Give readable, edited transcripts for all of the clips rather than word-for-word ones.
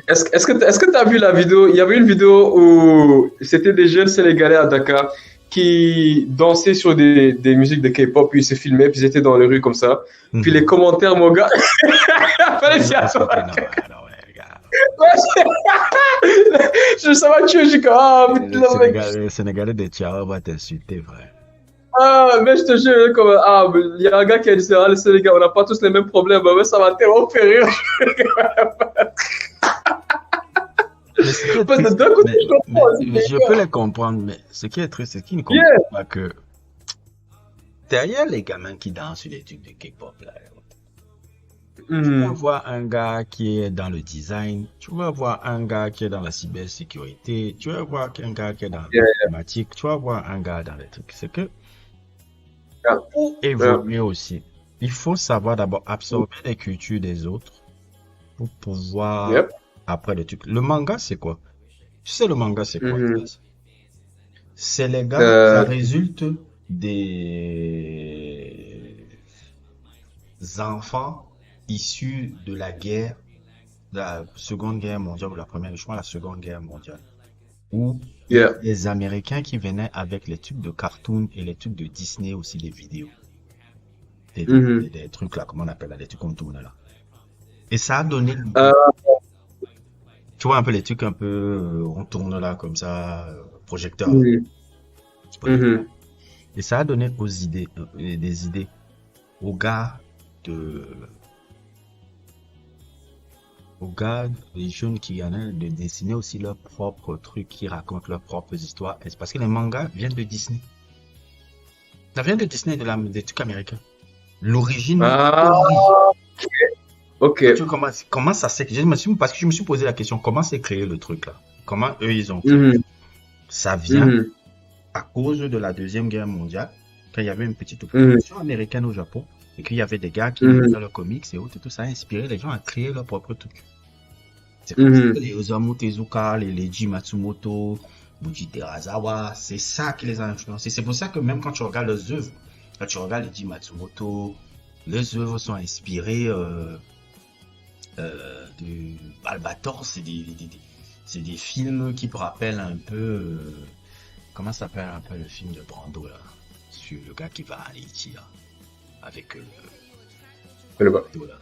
Est-ce que tu as vu la vidéo? Il y avait une vidéo où c'était des jeunes Sénégalais à Dakar qui dansaient sur des musiques de K-pop, puis ils se filmaient, puis ils étaient dans les rues comme ça. Puis les Mhm. commentaires, mon gars, fallait s'y Non, attendre. non, les gars. Ça m'a tué, j'ai dit, ah, putain, mec. Les Sénégalais de Tiawa vont t'insulter, frère. Ah, mais je te jure, comme, ah, il y a un gars qui a dit, ah, les Sénégalais, on n'a pas tous les mêmes problèmes. Bah, ouais, ça m'a tellement fait rire. Mais ce qui est Parce que triste, d'un côté, je mais comprends aussi, mais je peux les comprendre, mais ce qui est triste, c'est qu'ils ne comprennent yeah. pas que derrière les gamins qui dansent sur les trucs de K-pop, là, tu vas Mhm. voir un gars qui est dans le design, tu vas voir un gars qui est dans la cybersécurité, tu vas voir un gars qui est dans Yeah, l'informatique, tu vas voir un gars dans les trucs. C'est que yeah, pour yeah. évoluer aussi, il faut savoir d'abord absorber les cultures des autres pour pouvoir Yep. après le truc. Le manga, c'est quoi? Tu sais, le manga, c'est quoi? Mhm. C'est les gars, ça Euh, résulte des enfants issus de la guerre, de la Seconde Guerre mondiale ou la première, je crois la Seconde Guerre mondiale, où il y a yeah. des Américains qui venaient avec les tubes de cartoon et les tubes de Disney aussi, les vidéos, Mhm. des trucs là, comment on appelle là, des trucs qu'on tourne là. Et ça a donné Euh, l'idée. Tu vois un peu les trucs un peu, on tourne là comme ça, projecteur là, mhm. projecteur. Mhm. Et ça a donné aux idées, des idées aux gars de, aux gars, les jeunes qui en ont de dessiner aussi leurs propres trucs, qui racontent leurs propres histoires. Et c'est parce que les mangas viennent de Disney. Ça vient de Disney, des trucs américains. L'origine même des Ah, théories. ok. Tu vois comment ça s'est créé? Parce que je me suis posé la question, comment s'est créé le truc là? Comment eux ils ont créé? Mhm. Ça vient Mhm. à cause de la Deuxième Guerre mondiale, quand il y avait une petite Mhm. occupation américaine au Japon, et qu'il y avait des gars qui Mhm. lisaient leurs comics et autres, et tout ça a inspiré les gens à créer leur propre truc. C'est comme ça que Mhm. les Osamu Tezuka, les Leiji Matsumoto, Buji Terazawa, c'est ça qui les a influencés. C'est pour ça que même quand tu regardes leurs œuvres, quand tu regardes Leiji Matsumoto, leurs œuvres sont inspirées de Albator, c'est des films qui te rappellent un peu, comment s'appelle un peu le film de Brando là, sur le gars qui va à Haïti là, avec Je connais pas. Brando, là.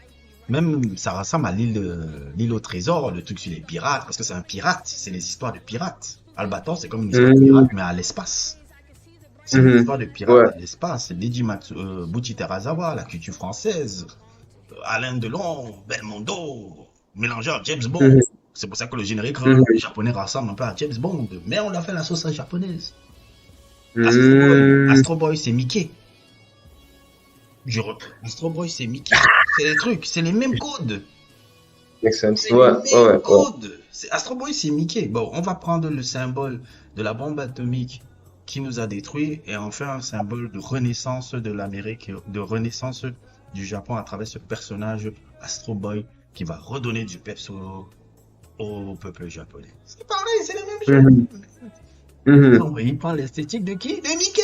Même ça ressemble à l'île au trésor, le truc sur les pirates, parce que c'est un pirate, c'est les histoires de pirates. Albator, c'est comme une histoire de pirate, Mhm. mais à l'espace. C'est une Mhm. histoire de pirate Ouais. à l'espace. C'est Buchi Terazawa, la culture française, Alain Delon, Belmondo, mélangé à James Bond. Mhm. C'est pour ça que le générique Mhm. japonais ressemble un peu à James Bond, mais on l'a fait à la sauce japonaise. Mhm. Astro Boy, c'est Mickey. Astro Boy, c'est Mickey. C'est les trucs, c'est les mêmes codes. Makes sense. C'est les Ouais, ouais, mêmes ouais, ouais. codes. Astro Boy, c'est Mickey. Bon, on va prendre le symbole de la bombe atomique qui nous a détruits et en faire un symbole de renaissance de l'Amérique, de renaissance du Japon à travers ce personnage Astro Boy qui va redonner du peps au peuple japonais. C'est pareil, c'est la même Mhm. chose. Mhm. Non, mais il prend l'esthétique de qui? De Mickey.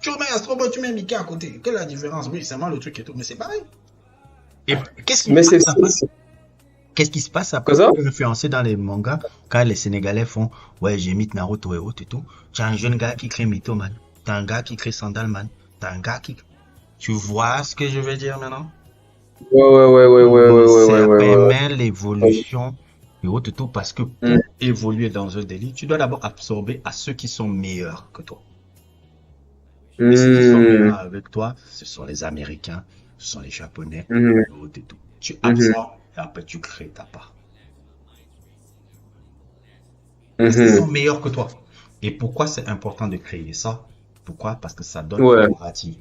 Tu remets Astro Boy, tu mets Mickey à côté. Quelle est la différence? Oui, c'est moi le truc et tout, mais c'est pareil. Et qu'est-ce qui se Mais passe après? c'est Qu'est-ce qui se passe quoi après ça? pour influencer dans les mangas quand les Sénégalais font ouais j'imite Naruto et autres et tout. Tu as un jeune gars qui crée Mythoman, t'as un gars qui crée Sandalman, t'as un gars qui tu vois ce que je veux dire maintenant? Ouais, ouais, ouais, ouais, ouais, ouais, ouais, Ça ouais, ouais, permet ouais. l'évolution et autres et tout parce que Mhm. pour évoluer dans un délit, tu dois d'abord absorber à ceux qui sont meilleurs que toi. Et ceux qui sont meilleurs Mhm. avec toi, ce sont les Américains, ce sont les Japonais Mhm. et autres et tout. Tu Mhm. absorbes et après tu crées ta part. Parce qu'ils sont Mhm. meilleurs que toi. Et pourquoi c'est important de créer ça? Pourquoi? Parce que ça donne Ouais. un narratif.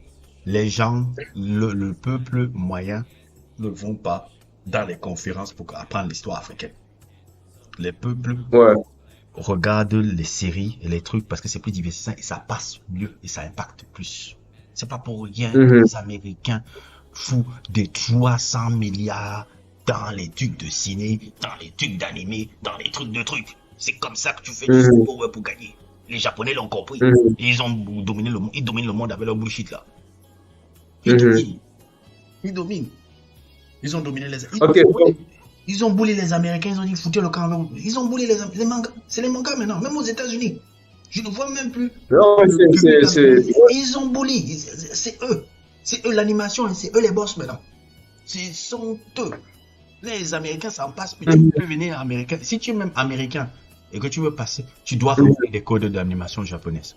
Les gens, le peuple moyen ne vont pas dans les conférences pour apprendre l'histoire africaine. Les peuples Ouais. regardent les séries et les trucs parce que c'est plus divertissant et ça passe mieux et ça impacte plus. C'est pas pour rien que Mhm. les Américains foutent des 300 milliards dans les trucs de ciné, dans les trucs d'animé, dans les trucs de trucs. C'est comme ça que tu fais du Mhm. power pour gagner. Les Japonais l'ont compris. Mhm. Et ils ont dominé le monde. Ils dominent le monde avec leur bullshit là. Ils Mhm. dominent. Ils dominent. Ils ont dominé les. Ok, Oui. Ils ont boulé les Américains, ils ont dit foutez le camp. Ils ont boulé les mangas. C'est les mangas maintenant, même aux États-Unis. Je ne vois même plus Non, le public c'est... américain. Ils ont bully. C'est eux. C'est eux l'animation, c'est eux les boss maintenant. Ce sont eux. Les Américains, ça en passe. Mais tu peux venir américain. Si tu es même américain et que tu veux passer, tu dois revoir des codes d'animation japonaise.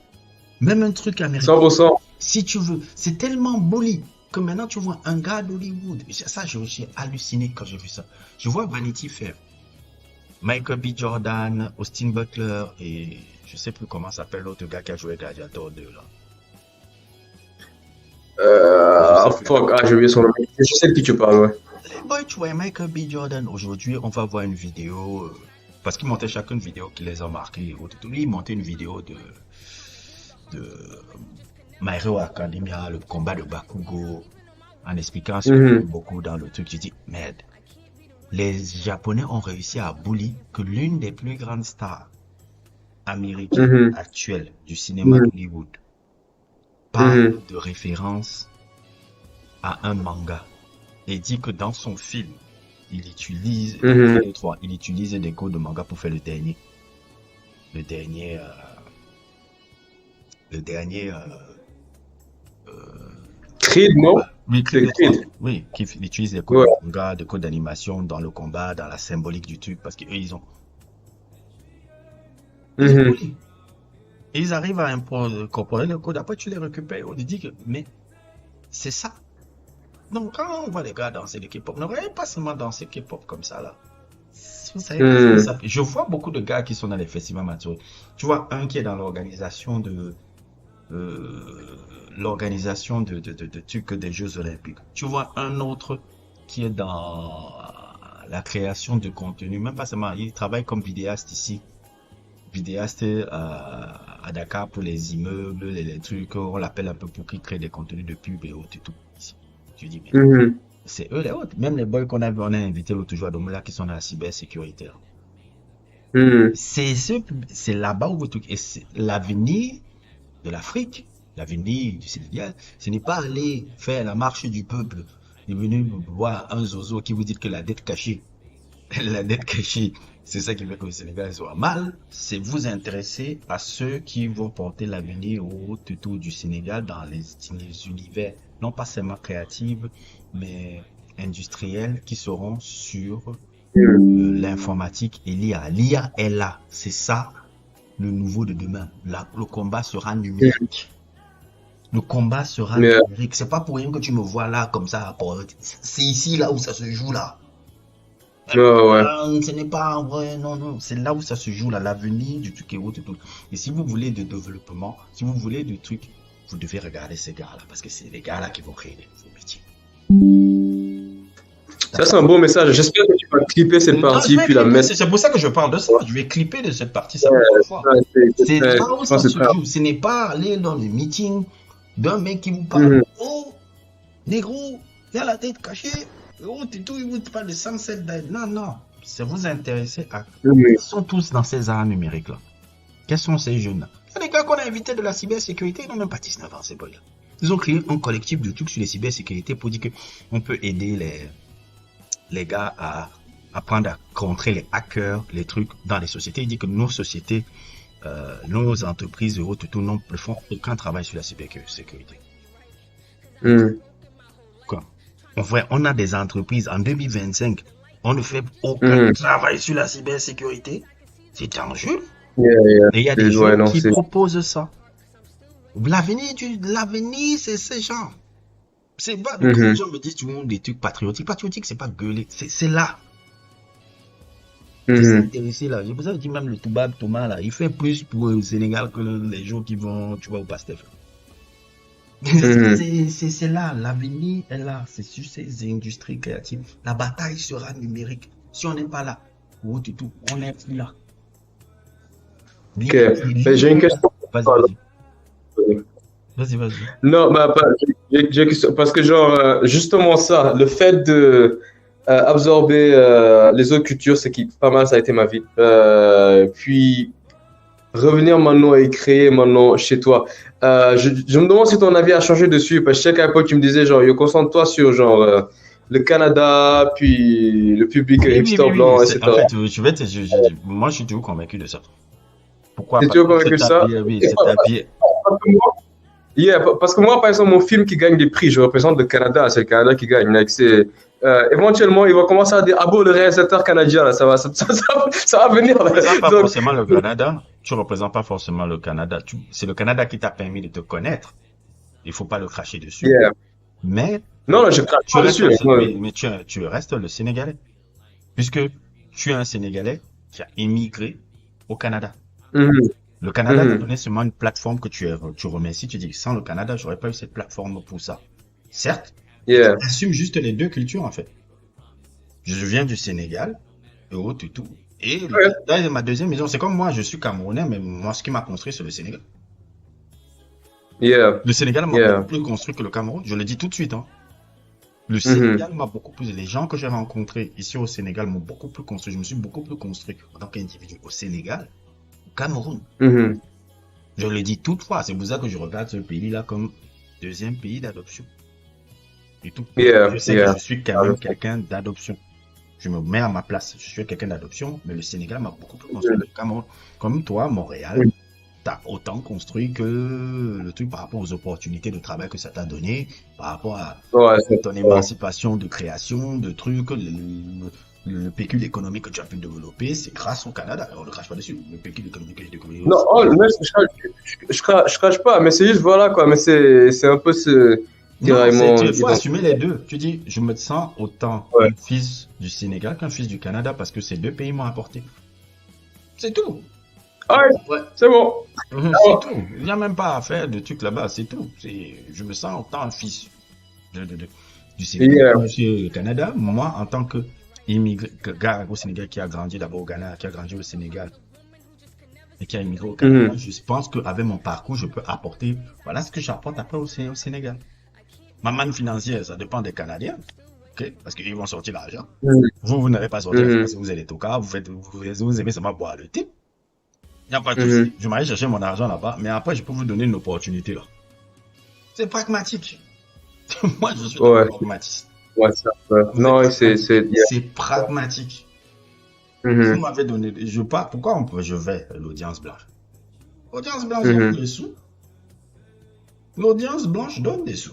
Même un truc américain. 100%. Si tu veux, c'est tellement bully que maintenant tu vois un gars d'Hollywood. Ça, j'ai halluciné quand j'ai vu ça. Je vois Vanity Fair, Michael B. Jordan, Austin Butler et je sais plus comment s'appelle l'autre gars qui a joué Gladiator 2 là. J'ai oublié son nom. Je sais de qui tu parles, ouais. Les boys, tu vois Michael B. Jordan. Aujourd'hui, on va voir une vidéo parce qu'ils montaient chacun une vidéo qui les a marqués. Lui, il montait une vidéo de My Hero Academia, le combat de Bakugo, en expliquant beaucoup dans le truc. J'ai dit, merde, les Japonais ont réussi à bully que l'une des plus grandes stars américaines actuelles du cinéma d'Hollywood parle de référence à un manga et dit que dans son film, il utilise il utilise des codes de manga pour faire le dernier Creed, non? Oui, C'est Creed. oui, qui utilise des codes de manga, des codes d'animation dans le combat, dans la symbolique du truc, parce qu'eux, ils ont bully. Et ils arrivent à incorporer le code. Après, tu les récupères. On te dit que, mais c'est ça. Donc, quand on voit les gars danser le K-pop, ne voyez pas seulement danser le K-pop comme ça, là. Vous savez, je vois beaucoup de gars qui sont dans les festivals matures. Tu vois, un qui est dans l'organisation de trucs des Jeux Olympiques. Tu vois un autre qui est dans la création de contenu. Même pas seulement, il travaille comme vidéaste ici. Vidéaste à Dakar pour les immeubles, les trucs, on l'appelle un peu pour qu'il crée des contenus de pub et autres et tout. Tu dis, mais c'est eux les autres. Même les boys on a invité l'autre jour à Domela qui sont dans la cybersécurité. C'est là-bas où vous truc. Et c'est l'avenir de l'Afrique, l'avenir du Sénégal. Ce n'est pas aller faire la marche du peuple et venir voir un zozo qui vous dit que la dette cachée. La dette cachée, c'est ça qui fait que le Sénégal soit mal. C'est vous intéresser à ceux qui vont porter l'avenir autour du Sénégal dans les univers, non pas seulement créatifs, mais industriels qui seront sur l'informatique et l'IA. L'IA est là, c'est ça le nouveau de demain. Le combat sera numérique. Le combat sera numérique. C'est pas pour rien que tu me vois là comme ça. C'est ici là où ça se joue là. Ce n'est pas vrai, non, c'est là où ça se joue, là, l'avenir du truc et tout. Et si vous voulez de développement, si vous voulez du truc, vous devez regarder ces gars-là, parce que c'est les gars-là qui vont créer des nouveaux métiers. Ça, c'est un bon message. J'espère que tu vas clipper cette partie, puis la mettre. C'est pour ça que je parle de ça. Je vais clipper de cette partie. C'est là où ça se joue. Ce n'est pas aller dans les meetings d'un mec qui vous parle. Oh, négro, il a la tête cachée. Il vous parle de Sunset Dive. Non. C'est vous intéresser à. Ils sont tous dans ces arts numériques-là. Quels sont ces jeunes-là? C'est des gars qu'on a invités de la cybersécurité. Ils n'ont même pas 19 ans, ces boys-là. Ils ont créé un collectif de trucs sur les cybersécurités pour dire qu'on peut aider les gars à apprendre à contrer les hackers, les trucs dans les sociétés. Ils disent que nos sociétés, nos entreprises et autres, tout, ne font aucun travail sur la cybersécurité. Quoi? En vrai, on a des entreprises en 2025, on ne fait aucun travail sur la cybersécurité. C'est dangereux. Et il y a des gens qui proposent ça. L'avenir, c'est ces gens. C'est pas que les gens me disent tout le monde des trucs patriotiques. Patriotique, c'est pas gueuler, c'est là. C'est s'intéresser là. Je vous ai dit même le Toubab Thomas là, il fait plus pour le Sénégal que les gens qui vont, tu vois, au Pastef. C'est là, l'avenir est là, c'est sur ces industries créatives. La bataille sera numérique. Si on n'est pas là, on n'est plus là. Ok, j'ai une question. Vas-y. Non, parce que genre, justement ça, le fait de absorber les autres cultures, c'est qui pas mal, ça a été ma vie. Puis revenir maintenant et créer maintenant chez toi. Je me demande si ton avis a changé dessus, parce que je sais qu'à l'époque tu me disais genre, concentre-toi sur genre le Canada, puis le public Oui, oui, hipster oui, oui. blanc, En etc. fait, moi, je suis toujours convaincu de ça. Pourquoi? T'es Parce toujours que convaincu de ça? c'est habillé. Yeah, parce que moi, par exemple, mon film qui gagne des prix, je représente le Canada, c'est le Canada qui gagne. Like, éventuellement, ils vont commencer à dire, ah bon, le réalisateur canadien, là, ça va venir. Tu Là. représentes pas Donc, forcément le Canada. Tu représentes pas forcément le Canada. C'est le Canada qui t'a permis de te connaître. Il faut pas le cracher dessus. yeah. Mais Non, non, je crache tu pas restes, dessus. Ouais. oui, mais tu restes le Sénégalais. Puisque tu es un Sénégalais qui a immigré au Canada. Mhm, Le Canada t'a mhm. donné seulement une plateforme que tu remercies. Tu dis, sans le Canada, j'aurais pas eu cette plateforme pour ça. Certes, Yeah. assume juste les deux cultures, en fait. Je viens du Sénégal, et autres et tout. Et Ouais. là, ma deuxième maison, c'est comme moi, je suis Camerounais, mais moi, ce qui m'a construit, c'est le Sénégal. Yeah. Le Sénégal m'a Yeah. beaucoup plus construit que le Cameroun. Je le dis tout de suite, hein. Le Mhm. Sénégal m'a beaucoup plus. Les gens que j'ai rencontrés ici au Sénégal m'ont beaucoup plus construit. Je me suis beaucoup plus construit en tant qu'individu au Sénégal, au Cameroun. Mhm. Je le dis toutefois. C'est pour ça que je regarde ce pays-là comme deuxième pays d'adoption. Et tout. Yeah. Je sais que Yeah. je suis quand même quelqu'un d'adoption. Je me mets à ma place. Je suis quelqu'un d'adoption, mais le Sénégal m'a beaucoup plus construit que le Cameroun. Comme toi, Montréal, Oui. t'as autant construit que le truc par rapport aux opportunités de travail que ça t'a donné, par rapport à Ouais, ton émancipation de création, de trucs, le pécule économique que tu as pu développer, c'est grâce au Canada. On ne crache pas dessus. Le pécule économique que j'ai développé. non, oh, mais je crache pas, mais c'est juste, voilà, quoi. Mais c'est un peu ce Non, tiraillement. il faut assumer les deux. Tu dis, je me sens autant Ouais. un fils du Sénégal qu'un fils du Canada parce que ces deux pays m'ont apporté. C'est tout. Ah ouais, Ouais. c'est bon. C'est tout. Il n'y a même pas à faire de trucs là-bas, c'est tout. Je me sens autant un fils du Sénégal Yeah. que je suis au Canada. Moi, en tant que immigré, gars au Sénégal qui a grandi d'abord au Ghana, qui a grandi au Sénégal et qui a immigré au Canada, Mhm. je pense qu'avec mon parcours, je peux apporter, voilà ce que j'apporte après au Sénégal. Ma manne financière, ça dépend des Canadiens. Okay? Parce qu'ils vont sortir l'argent. Mhm. Vous n'avez pas sorti Mhm. parce que vous êtes au cas, vous aimez seulement boire le thé. Il n'y a pas de Mhm. souci. Je m'allais chercher mon argent là-bas, mais après, je peux vous donner une opportunité là. C'est pragmatique. Moi, je suis Ouais. pragmatiste. Ouais, ça, ouais. Vous Non, êtes c'est, pragmatique. yeah. C'est pragmatique. Vous Mhm. m'avez donné, pourquoi je vais à l'audience blanche? L'audience blanche Mhm. donne des sous. L'audience blanche donne des sous.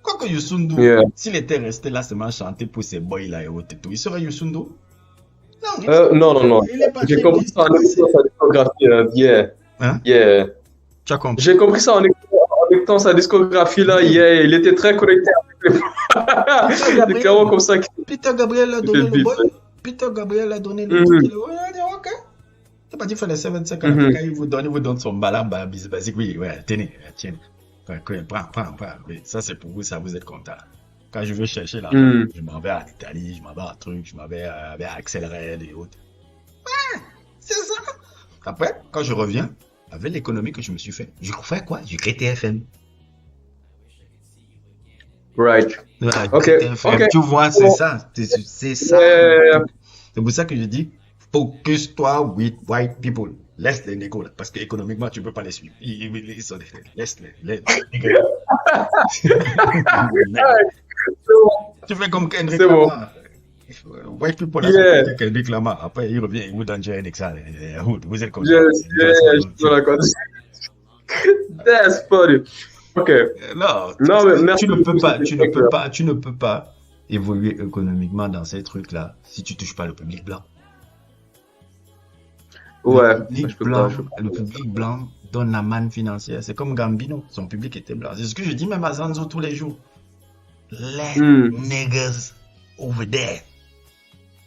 Quoique Youssou Yeah. s'il était resté là seulement chanter pour ses boys là et autres et tout, il serait Youssou N'Dour? Non, Non. il est parti J'ai compris ça en écoutant sa discographie. Yeah. Hein? Yeah. Tu as compris? J'ai compris ça en écoutant sa discographie là. Yeah. Il était très connecté avec les C'est clairement comme ça qu'il Peter Gabriel a fait donné le le beat. boy. Peter Gabriel a donné le Mhm. boy. Il a dit, ok. C'est pas dit faire les 7-5 ans. Mhm. Quand il vous donne son balamba basique. Oui, ouais, tenez, tiens. Prends. Oui, ça c'est pour vous, ça vous êtes content. Quand je veux chercher l'argent, Mhm. je m'en vais à l'Italie, je m'en vais à truc, je m'en vais à Accélérate et autres. Ouais, c'est ça. Après, quand je reviens, avec l'économie que je me suis fait, je refais quoi? Je crée TFM. Right. Voilà, Ok. TFM. Ok. Tu vois, c'est ça. C'est ça. Yeah. C'est pour ça que je dis, focus-toi with white people. Laisse les négos là, parce qu'économiquement, tu peux pas les suivre. Ils sont laisse-les. Tu fais comme Kendrick C'est bon. Lamar. White people, là, Yeah. c'est Kendrick Lamar. Après, il revient, il vous donne Jay Nixon. Vous êtes comme Yes. ça. Yeah. Je suis d'accord. That's funny. Ok. Non, Non, mais merci. tu ne peux pas évoluer économiquement dans ces trucs-là si tu touches pas le public blanc. Ouais. Le public Je peux blanc, pas. le public blanc donne la manne financière. C'est comme Gambino, son public était blanc. C'est ce que je dis même à Zanzo tous les jours. Let niggas over there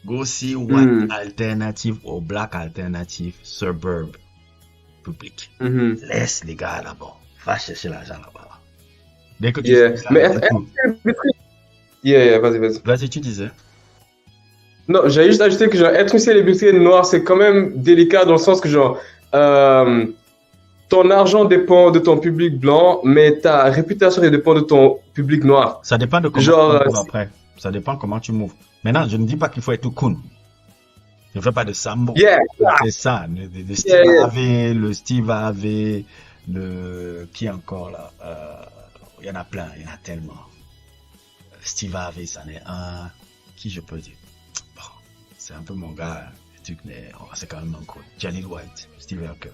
go see what alternative or black alternative suburb public. Mhm. Laisse les gars là-bas. Va chercher l'argent là-bas. Dès que tu Yeah. fais ça, Mais c'est tout. Yeah, vas-y. Vas-y, tu disais. Non, j'allais juste ajouter que genre, être une célébrité noire, c'est quand même délicat dans le sens que genre, ton argent dépend de ton public blanc, mais ta réputation dépend de ton public noir. Ça dépend de comment Genre, tu moves après. Ça dépend comment tu moves. Maintenant, je ne dis pas qu'il faut être tout cool. Je ne fais pas de sambo. Yeah. C'est ça. Le Steve Yeah, yeah. Harvey, le Steve Harvey, qui encore là? Il y en a plein, il y en a tellement. Steve Harvey, c'en est un. Qui je peux dire? Bon, c'est un peu mon gars, le truc, mais c'est quand même un cool. Jalil White, Steve Harvey.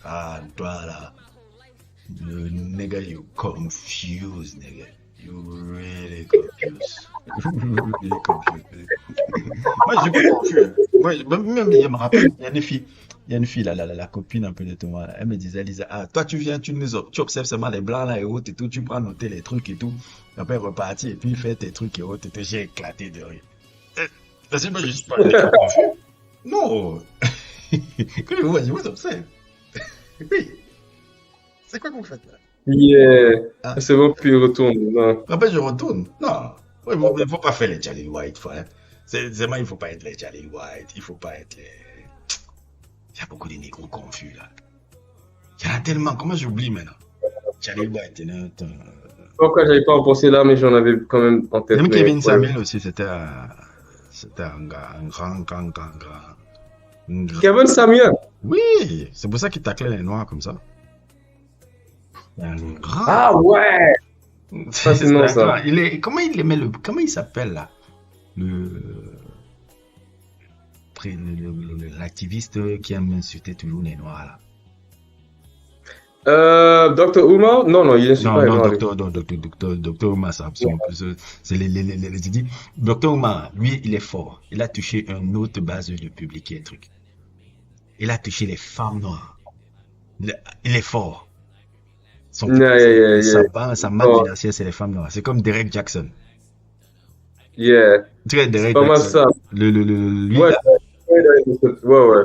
Ah, toi là. The nigga, you confused, nigga. You really confused. Really confused. Moi, je suis pas confus. Même, je me rappelle, il y a une fille, là, la copine un peu de Thomas, là, elle me disait, Lisa, ah, toi, tu viens, tu observes seulement les blancs, là, et autres, et tout, tu prends noter les trucs et tout. Après, reparti, et puis, fait tes trucs et autres, et tout, j'ai éclaté de rire. C'est pas juste pas confus. Non. Que vous observez. Oui. C'est quoi que vous faites là? Yeah. Ah. C'est bon, puis il retourne. Non. Après, je retourne. Non. Il ne faut pas faire les Jalil White. Hein. C'est moi, il ne faut pas être les Jalil White. Il ne faut pas être les. Il y a beaucoup de négros confus là. Il y en a tellement. Comment j'oublie maintenant? Jalil White. Pourquoi j'avais pas en pensé là, mais j'en avais quand même en tête. Même Kevin ouais. Samuel aussi, c'était un gars, un grand. Kevin Samuel? Oui, c'est pour ça qu'il taclait les noirs comme ça. Un grand. Ah ouais! C'est non, ça. Comment il aimait comment il s'appelle là? L'activiste qui aime insulter toujours les noirs là. Dr. Umar? Non, il insulte pas les noirs. Docteur Umar, c'est les dit. Dr. Umar, lui, il est fort. Il a touché une autre base de public et un truc. Il a touché les femmes noires. Il est fort. Sa marque financière, c'est les femmes noires. C'est comme Derek Jackson. Yeah. Tu vois, Derek Jackson. Pas mal ça. Lui, ouais.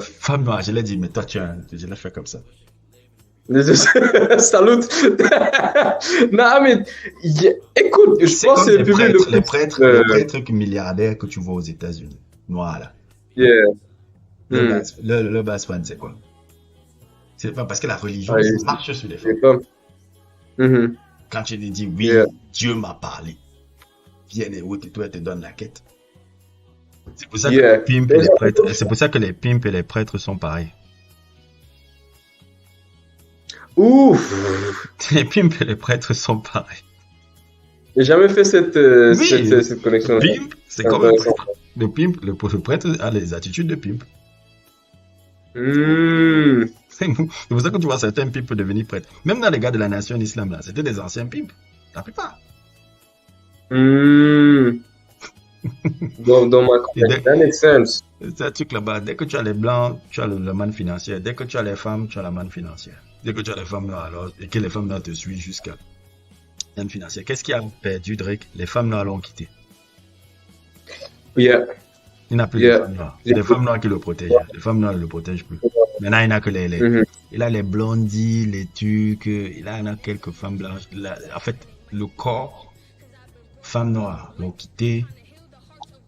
Femme noire, je l'ai dit, mais toi, je l'ai fait comme ça. Salut. Non, mais écoute, je pense que c'est le public les prêtres milliardaires que tu vois aux États-Unis. Noirs, là. Yeah. Le base fan, c'est quoi? C'est pas parce que la religion marche sur les femmes. Quand tu lui dis oui, Dieu m'a parlé, viens et où toi te donne la quête. C'est pour ça que les pimps et les prêtres, c'est pour ça que les pimps et les prêtres sont pareils. Ouf! Les pimps et les prêtres sont pareils. J'ai jamais fait cette connexion. Le pimp, c'est comme un prêtre. Le pimp, le prêtre a les attitudes de pimp. C'est pour ça que tu vois certains pimps devenir prêtres. Même dans les gars de la nation islam, là, c'était des anciens pimps. La plupart. Dans ma compagnie, that makes sense. C'est un truc là-bas. Dès que tu as les blancs, tu as la manne financière. Dès que tu as les femmes, tu as la manne financière. Dès que tu as les femmes noires, alors, et que les femmes noires te suivent jusqu'à la manne financière. Qu'est-ce qui a perdu Drake? Les femmes noires l'ont quitté. Yeah. Il n'a plus de femmes noires. C'est les femmes noires qui le protègent. Les femmes noires ne le protègent plus. Maintenant, il n'a que il a les blondies, les tucs, il en a quelques femmes blanches. En fait, le corps, femmes noires l'ont quitté.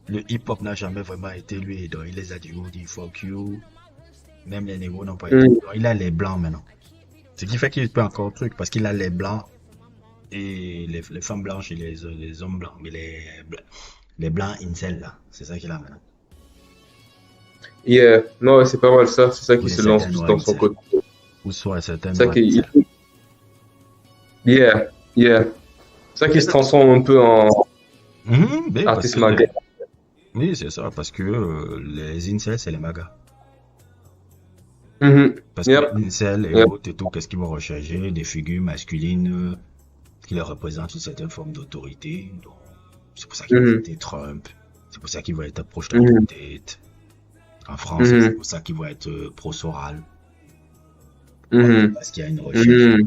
Le hip-hop n'a jamais vraiment été lui. Donc, il les a dit fuck you. Même les négros n'ont pas été. Donc, il a les blancs maintenant. Ce qui fait qu'il peut encore truc, parce qu'il a les blancs et les femmes blanches et les hommes blancs. Mais les blancs incel là, c'est ça qu'il a maintenant. Yeah, non, c'est pas mal ça. C'est ça qui se lance dans son côté. Ou soit certaines. C'est ça qui. Yeah. C'est ça qui se transforme un peu en artiste maga. Oui, c'est ça, parce que les incels, c'est les magas. Parce que les incels et autres et tout, qu'est-ce qu'ils vont rechercher? Des figures masculines qui leur représentent une certaine forme d'autorité. Donc, c'est pour ça qu'ils vont être Trump. C'est pour ça qu'ils vont être proches de la tête. En France, c'est pour ça qu'ils vont être pro-Soral. Parce qu'il y a une recherche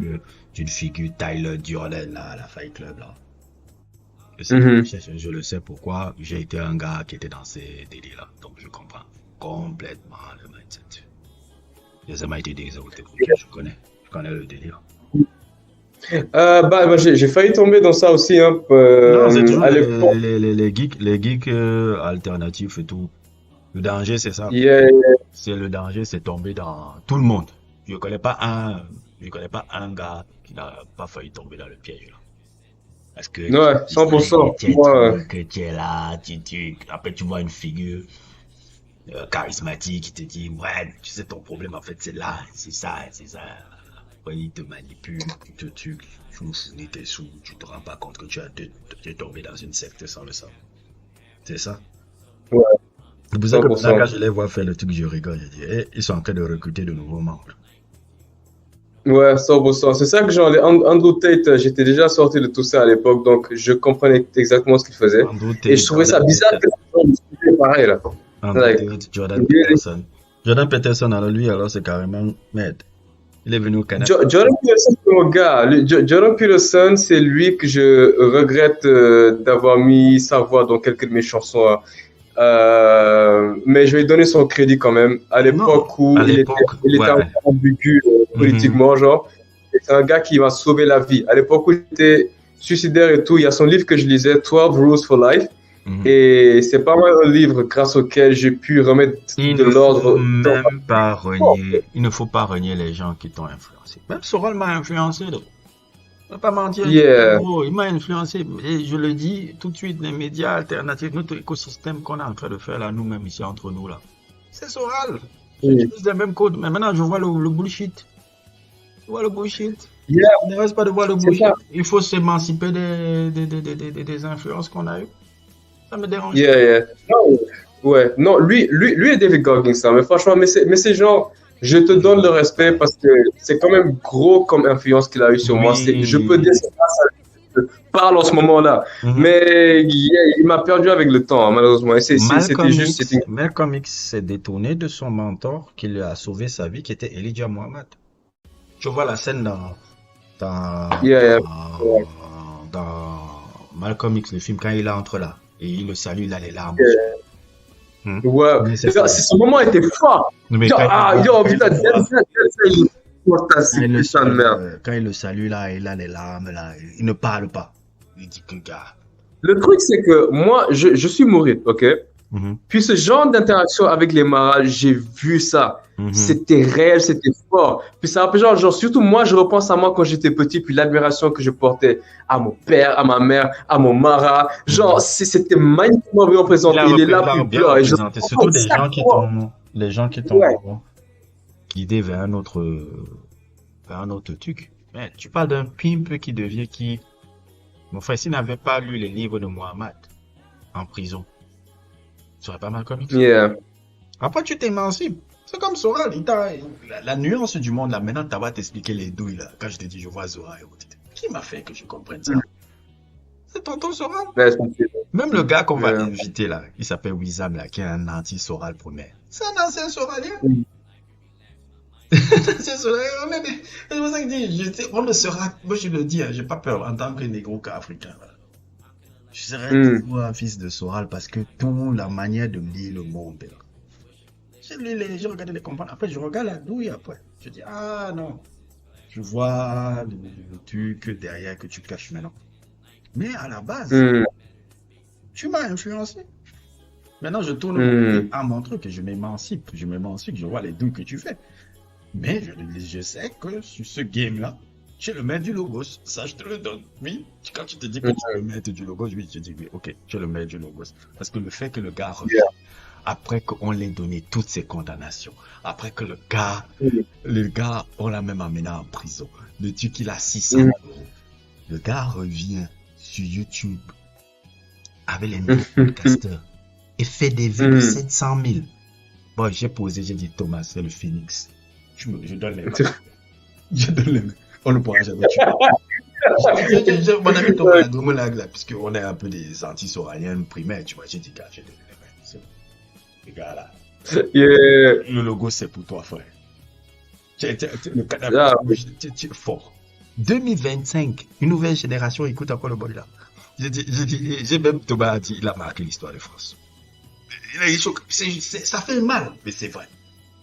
d'une figure Tyler Durden là, à la Fight Club là. Je le sais pourquoi. J'ai été un gars qui était dans ces délires-là. Donc je comprends complètement le mindset. J'ai jamais été déexécuté. Je connais le délire. J'ai failli tomber dans ça aussi. Hein, non, c'est toujours les geeks alternatifs et tout. Le danger, c'est ça. C'est le danger, c'est tomber dans tout le monde. Je connais pas un gars qui n'a pas failli tomber dans le piège là. Parce que 100%. Que tu es là, après tu vois une figure charismatique qui te dit ouais, tu sais ton problème en fait c'est là, c'est ça. Après, il te manipule, il te tue, tu fournis tes sous, tu te rends pas compte que tu es tombé dans une secte sans le savoir. C'est ça. Ouais, C'est pour ça que maintenant, quand 100%. je les vois faire le truc, je rigole. Je dis, eh, ils sont en train de recruter de nouveaux membres. Ouais, 100%. C'est ça que genre, Andrew Tate, j'étais déjà sorti de tout ça à l'époque, donc je comprenais exactement ce qu'il faisait. Andrew Et je Tate, trouvais ça bizarre que les gens discutaient pareil, là. Andrew Like, Tate, Jordan Peterson. Jordan Peterson, alors lui, alors c'est carrément merde. Il est venu au Canada. Jordan Peterson, c'est mon gars. Jordan Peterson, c'est lui que je regrette d'avoir mis sa voix dans quelques de mes chansons, hein. Mais je vais lui donner son crédit quand même. À Non, l'époque à où l'époque, il était un ouais. peu ambigu Mhm, politiquement, genre, c'est un gars qui m'a sauvé la vie. À l'époque où il était suicidaire et tout, il y a son livre que je lisais, 12 Rules for Life. mhm. Et c'est pas mal un livre grâce auquel j'ai pu remettre Il de ne faut l'ordre dans ma même pas renier, il ne faut pas renier les gens qui t'ont influencé. Même Soral m'a influencé. On va pas mentir, Yeah, gros, il m'a influencé. Et je le dis tout de suite, les médias alternatifs, notre écosystème qu'on est en train de faire là, nous-mêmes ici entre nous là. C'est Soral. J'utilise les mêmes codes, mais maintenant je vois le bullshit. Je vois le bullshit. yeah, Il ne reste pas de voir le c'est bullshit. ça. Il faut s'émanciper des influences qu'on a eues. Ça me dérange pas. Yeah, yeah. Non, ouais, non, lui et David Goggins, ça, mais franchement, mais c'est genre, je te donne le respect parce que c'est quand même gros comme influence qu'il a eu sur moi. Je peux dire Oui. que c'est grâce à lui que je parle en ce moment-là. Mhm. Mais il m'a perdu avec le temps, hein, malheureusement. Et c'était Malcolm juste, X, Malcolm X s'est détourné de son mentor qui lui a sauvé sa vie, qui était Elijah Muhammad. Je vois la scène yeah, yeah, ouais, dans Malcolm X, le film, quand il entre là, et il le salue, il a les larmes aux yeux. yeah. Hmm. Ouais. Mais c'est ça. Ce moment était fort. Mais Genre, putain, quand il le putain de merde. quand il le salue là, il a les larmes là, il ne parle pas. Il dit que gars. Le truc, c'est que moi, je suis mouride, ok? Mhm, Puis ce genre d'interaction avec les maras, j'ai vu ça. mhm. C'était réel, c'était fort. Puis ça rappelle genre, surtout moi, je repense à moi quand j'étais petit, puis l'admiration que je portais à mon père, à ma mère, à mon mara. Genre, c'était magnifiquement bien présenté. Il est là, puis il Bien pleure. Et je représenté. Surtout les gens qui ouais. t'ont guidé vers un autre truc. Mais tu parles d'un pimp qui devient qui. Mon frère, s'il n'avait pas lu les livres de Muhammad en prison, ce serait pas mal comme X. Yeah. Après, tu t'émancipes. C'est comme Soral. La nuance du monde, là, maintenant, tu vas t'expliquer les douilles, là. Quand je te dis, je vois Zora et autres. Qui m'a fait que je comprenne ça? C'est tonton Soral. Ouais, Même le gars qu'on va yeah. inviter, là, il s'appelle Wizam, là, qui est un anti-Soral premier. C'est un ancien Soralien. Mm. C'est Soralien. C'est pour ça que je dis, on ne sera, moi je le dis, hein, j'ai pas peur en tant que négro qu'africain. Voilà. Je serai toujours un fils de Soral parce que toute la manière de lire le monde. Là. Je regarde les comprendre. Après, je regarde la douille après. Je dis, ah non. Je vois le truc derrière que tu caches maintenant. Mais à la base, Mm. tu m'as influencé. Maintenant, je tourne Mm. à mon truc et je m'émancipe. Je vois les douilles que tu fais. Mais je sais que sur ce game-là, tu es le maître du logos. Ça, je te le donne. Oui, quand tu te dis que tu es le maître du logos, oui, je dis oui, ok, tu es le maître du logos. Parce que le fait que le gars revienne, après qu'on l'ait donné toutes ses condamnations, après que le gars, on l'a même amené en prison, le truc qu'il a 600 euros, le gars revient sur YouTube avec les nouveaux podcasters et fait des vues de 700 000. Bon, j'ai dit Thomas, c'est le Phoenix. Je donne les mains. Je donne les mains. On ne pourra jamais tuer. Mon ami Thomas a donné la glace, puisqu'on est un peu des anti-soraliens primaires, tu vois. J'ai dit, gars, j'ai donné les mains. C'est bon. Les gars là. Yeah. Le logo, c'est pour toi, frère. Le cadavre, tu es fort. 2025, une nouvelle génération écoute encore le bol là. J'ai même Thomas dit, il a marqué l'histoire de France. Ça fait mal, mais c'est vrai.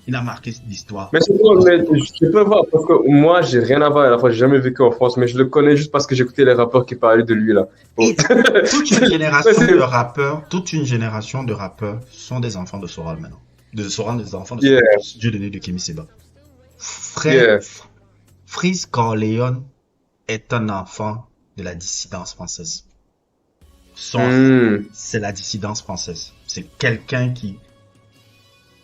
Il a marqué l'histoire. Mais c'est drôle, mais je peux voir, parce que moi, j'ai rien à voir à la fois, j'ai jamais vécu en France, mais je le connais juste parce que j'écoutais les rappeurs qui parlaient de lui, là. Et toute une génération de rappeurs sont des enfants de Soral maintenant. Soral, des enfants de Soral, Dieu donné de Kémy Séba. Frère, Freeze Corleone est un enfant de la dissidence française. C'est la dissidence française. C'est quelqu'un qui...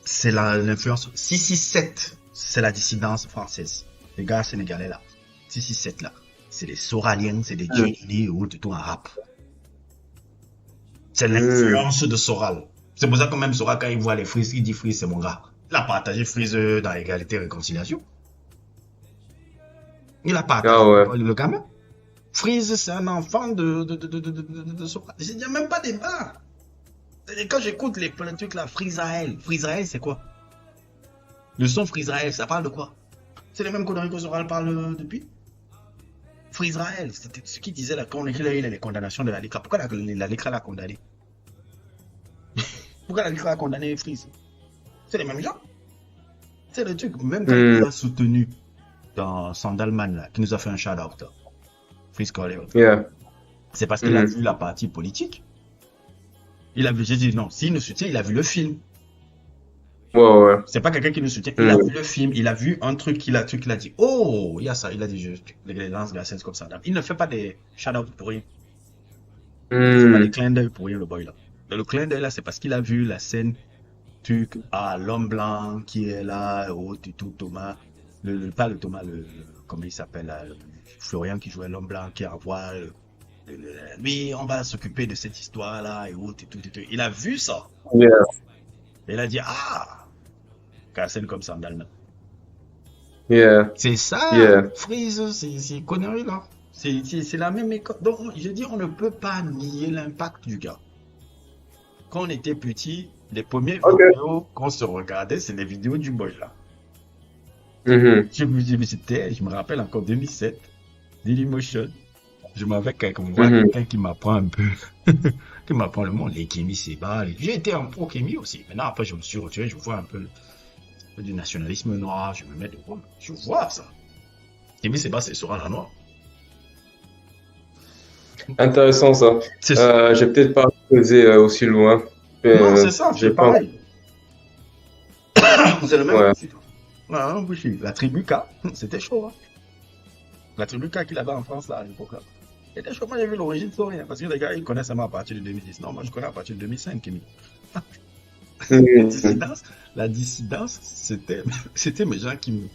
C'est l'influence. 667, c'est la dissidence française. les gars sénégalais là, 667 là, c'est des Soraliens, c'est des Djinni ou tout en rap. C'est l'influence de Soral. C'est pour ça que même Soral, quand il voit les Freeze, il dit Freeze, c'est mon gars. Il a partagé Freeze dans l'égalité et réconciliation. Il a partagé le gamin. Freeze, c'est un enfant de Soral. Il n'y a même pas de débat. Quand j'écoute les plein de trucs là, Freezaël, c'est quoi? Le son Freezaël, ça parle de quoi? C'est les mêmes conneries que Soral parle depuis. Freezaël, c'était ce qu'il disait là, quand il a les condamnations de la LICRA. Pourquoi la LICRA l'a condamné? Pourquoi la LICRA a condamné Freeze? C'est les mêmes gens. C'est le truc, même quand il a soutenu dans Sandalman là, qui nous a fait un shout-out, Freeze Corleone. C'est parce qu'il a vu la partie politique. Il a vu, j'ai dit non, s'il nous soutient, il a vu le film. Ouais. C'est pas quelqu'un qui nous soutient, il a vu le film, il a vu un truc qu'il a dit, oh, il y a ça, il a dit, les lances glaciales comme ça. Il ne fait pas des shout-out pour rien. Il ne fait pas des clins d'œil pour rien, le boy là. Le clin d'œil là, c'est parce qu'il a vu la scène, truc, l'homme blanc qui est là, tout, Thomas, pas le Thomas, comment il s'appelle, Florian qui jouait l'homme blanc, qui a voir, lui, on va s'occuper de cette histoire là, et tout. Il a vu ça. Et il a dit, qu'à scène comme ça, Sandalman. C'est ça, Freeze, c'est connerie là. C'est la même école. Donc, je dis, on ne peut pas nier l'impact du gars. Quand on était petit, les premières vidéos qu'on se regardait, c'est les vidéos du boy là. Je me rappelle encore 2007, Dailymotion. Je m'avais quelqu'un qui m'apprend un peu, qui m'apprend le monde, les Kémy Séba. J'ai été un pro Kémy aussi. Maintenant, après, je me suis retiré, je vois un peu du nationalisme noir, je me mets de quoi. Je vois ça. Kémy Séba, c'est sur un noir. Intéressant ça. J'ai peut-être pas posé aussi loin. Non, c'est ça, c'est pareil. C'est le même. Ouais, la tribu K, c'était chaud. Hein. La tribu K qu'il avait en France là, à l'époque là. C'était chaud. Moi j'ai vu l'origine sans rien. Parce que les gars ils connaissent seulement à partir de 2010. Non, moi je connais à partir de 2005 Kémy. La dissidence, c'était mes gens qui me.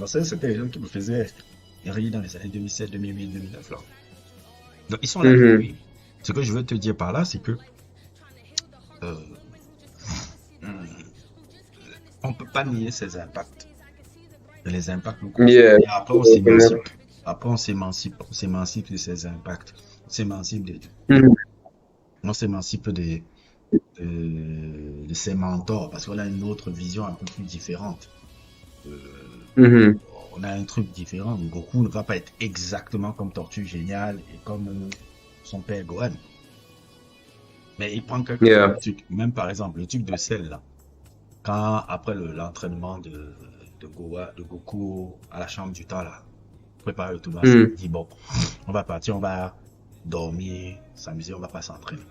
C'était les gens qui me faisaient rire dans les années 2007, 2008, 2009 là. Donc ils sont là. Ce que je veux te dire par là, c'est que on peut pas nier ces impacts. Les impacts nous concernent. Après on s'émancipe de ces impacts. On s'émancipe on s'émancipe de ses mentors parce qu'on a une autre vision un peu plus différente. On a un truc différent. Goku ne va pas être exactement comme Tortue Géniale et comme son père Gohan. Mais il prend quelques trucs. Même par exemple, le truc de sel là. Quand après l'entraînement de Goku à la chambre du temps là, préparer le tournoi, il dit bon, on va partir, on va dormir, s'amuser, on va pas s'entraîner.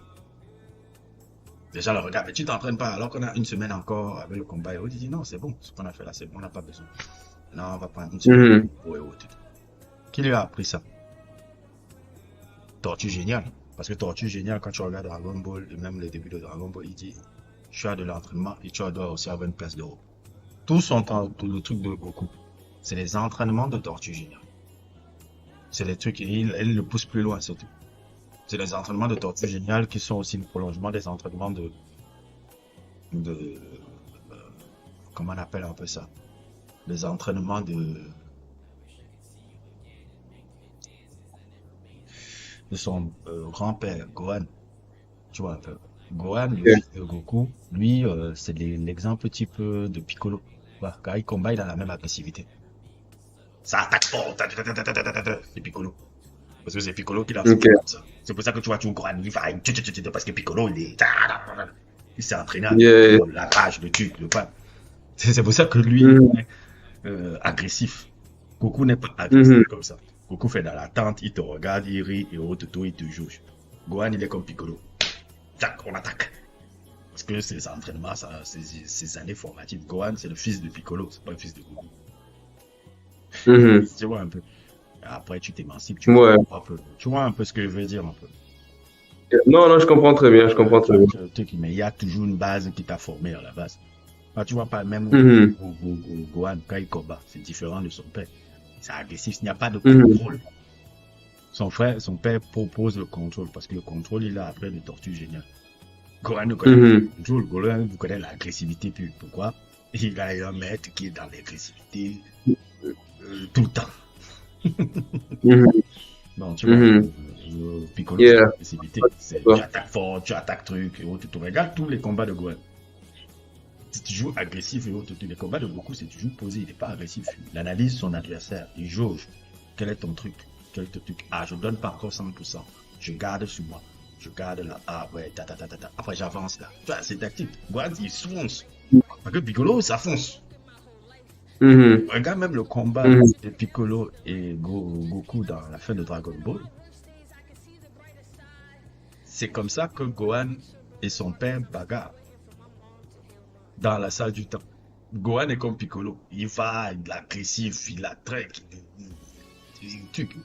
Déjà le regard, mais tu t'entraînes pas alors qu'on a une semaine encore avec le combat. Et il dit non, c'est bon, ce qu'on a fait là, c'est bon, on n'a pas besoin. Non, on va prendre une semaine pour Qui lui a appris ça? Tortue Géniale. Parce que Tortue Géniale, quand tu regardes Dragon Ball, et même les débuts de Dragon Ball, il dit tu as de l'entraînement et tu dois aussi avoir une place de haut. Tout son temps, tout le truc de Goku, c'est les entraînements de Tortue Géniale. C'est les trucs, elle le pousse plus loin, c'est tout. C'est les entraînements de Tortue Géniale qui sont aussi le prolongement des entraînements de comment on appelle un peu ça? Les entraînements de son grand-père, Gohan. Tu vois un peu. Gohan, Goku, lui, c'est l'exemple type de Piccolo. Voilà, quand il combat, il a la même agressivité. Ça attaque fort, c'est Piccolo. Parce que c'est Piccolo qui l'a fait comme ça. C'est pour ça que tu vois, Gohan, il va, parce que Piccolo, il s'est entraîné avec la rage, le truc, le pas. C'est pour ça que lui, il est agressif. Goku n'est pas agressif comme ça. Goku fait dans la tente, il te regarde, il rit, et au tout, il te juge. Gohan, il est comme Piccolo. Tac, on attaque. Parce que ses entraînements, ses années formatives. Gohan, c'est le fils de Piccolo, c'est pas le fils de Goku. Tu vois un peu. Après, tu t'émancipes, tu vois un peu ce que je veux dire un peu. Non, je comprends très bien, Mais il y a toujours une base qui t'a formé à la base. Ah, tu vois pas, même Mhm. Gohan, quand il combat, c'est différent de son père. C'est agressif, il n'y a pas de Mhm. contrôle. Son père propose le contrôle parce que le contrôle, il a après les tortues géniales. Gohan ne connaît pas Mhm. le contrôle, Gohan connaît l'agressivité pure. Pourquoi? Il a un maître qui est dans l'agressivité tout le temps. Mhm. Non, tu vois, Mhm. Piccolo, c'est Yeah. l'agressivité. Tu attaques fort, tu attaques truc et autres. Tu regardes tous les combats de Gohan. C'est toujours agressif et autres. Les combats de Goku, c'est toujours posé. Il n'est pas agressif. Il analyse son adversaire. Il jauge. Quel est ton truc? Quel est ton truc? Ah, je donne pas encore 100%. Je garde sur moi. Je garde là. Ah ouais, ta. Après, j'avance là. Tu vois, c'est tactique. Gohan, il fonce. Parce que Piccolo, ça fonce. Mhm. Regarde même le combat Mhm. de Piccolo et Goku dans la fin de Dragon Ball. C'est comme ça que Gohan et son père bagarrent dans la salle du temps. Gohan est comme Piccolo. Il va, il est agressif, il attraque, il truc.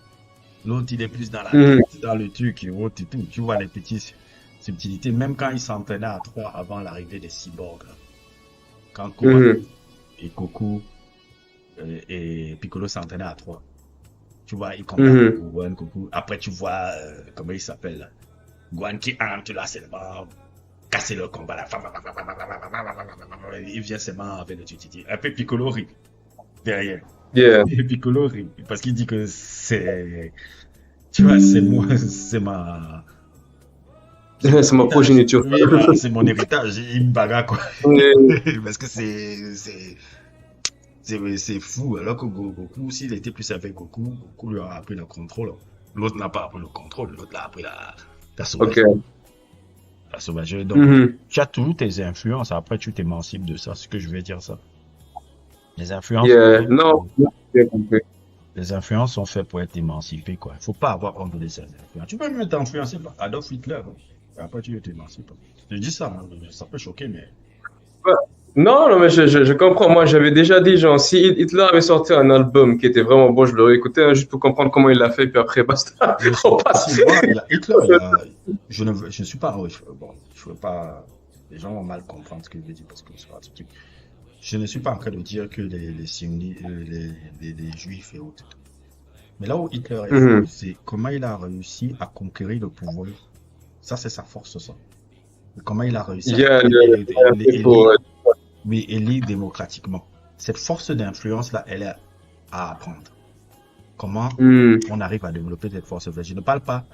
L'autre, il est plus dans la Mhm. tête, dans le truc et autres et tout. Tu vois les petites subtilités. Même quand il s'entraînait à trois avant l'arrivée des cyborgs. Là. Quand Gohan Mhm. et Goku et Piccolo s'entraînaient à trois. Tu vois, ils combattent Mhm. Gohan, Goku. Après, tu vois, comment il s'appelle là. Gohan qui entre là, c'est vraiment casser le combat là. Il vient seulement avec le tutiti. Un peu Piccolo rit derrière. Yeah. Et Piccolo rit parce qu'il dit que c'est, tu vois, c'est moi, c'est mon C'est ma héritage. progéniture. Oui, voilà, c'est mon héritage. Il me bagarre quoi. Ouais. Parce que c'est fou. Alors que Goku, s'il était plus avec Goku, Goku lui a appris le contrôle. L'autre n'a pas appris le contrôle. L'autre l'a appris la sauvagerie. Ok. La sauvagerie. Donc, Mhm. tu as toujours tes influences. Après, tu t'émancipes de ça. C'est ce que je vais dire ça. Les influences, Yeah. Non, j'ai compris. les influences sont faites pour être émancipées, quoi. Il faut pas avoir honte de ces influences. Tu peux même être influencé par Adolf Hitler. Hein. Et après, tu t'émancipes. Je dis ça, hein, ça peut choquer, mais. Ouais. Non, non, mais je comprends. Moi, j'avais déjà dit, genre, si Hitler avait sorti un album qui était vraiment bon, je l'aurais écouté, hein, juste pour comprendre comment il l'a fait, puis après, basta. Bien On sûr. passe. Aussi, moi, Hitler, je ne suis pas. Bon, je veux pas. Les gens vont mal comprendre ce que je veux dire parce que c'est pas ce truc. Je ne suis pas en train de dire que les sionistes, les juifs et autres. Mais là où Hitler est fort, Mhm. c'est comment il a réussi à conquérir le pouvoir. Ça, c'est sa force, ça. Comment il a réussi Il à y a les pour, élire, mais élire démocratiquement. Cette force d'influence-là, elle est à apprendre. Comment hmm. on arrive à développer cette force d'influence. Je ne parle pas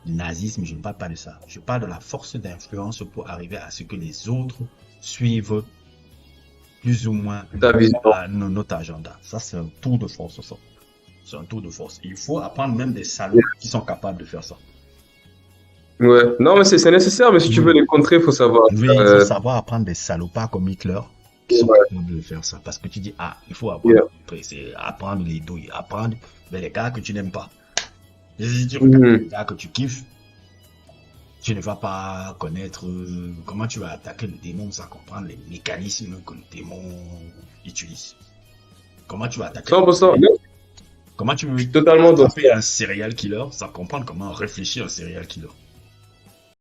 du nazisme, je ne parle pas de ça. Je parle de la force d'influence pour arriver à ce que les autres suivent plus ou moins Ta vision. notre agenda. Ça, c'est un tour de force, ça. C'est un tour de force. Il faut apprendre même des salauds qui sont capables de faire ça. Ouais. Non, mais c'est nécessaire, mais si tu veux Oui. les contrer, il faut savoir. Oui, il faut savoir apprendre des salopards comme Hitler qui sont Ouais. capables de faire ça. Parce que tu dis, ah, il faut apprendre. Yeah. C'est apprendre les douilles, apprendre les gars que tu n'aimes pas. Et si tu Mhm. regardes les gars que tu kiffes, tu ne vas pas connaître comment tu vas attaquer le démon sans comprendre les mécanismes que le démon utilise. Comment tu vas attaquer 100%. Comment tu Je suis veux totalement dans attraper un serial killer sans comprendre comment réfléchir un serial killer.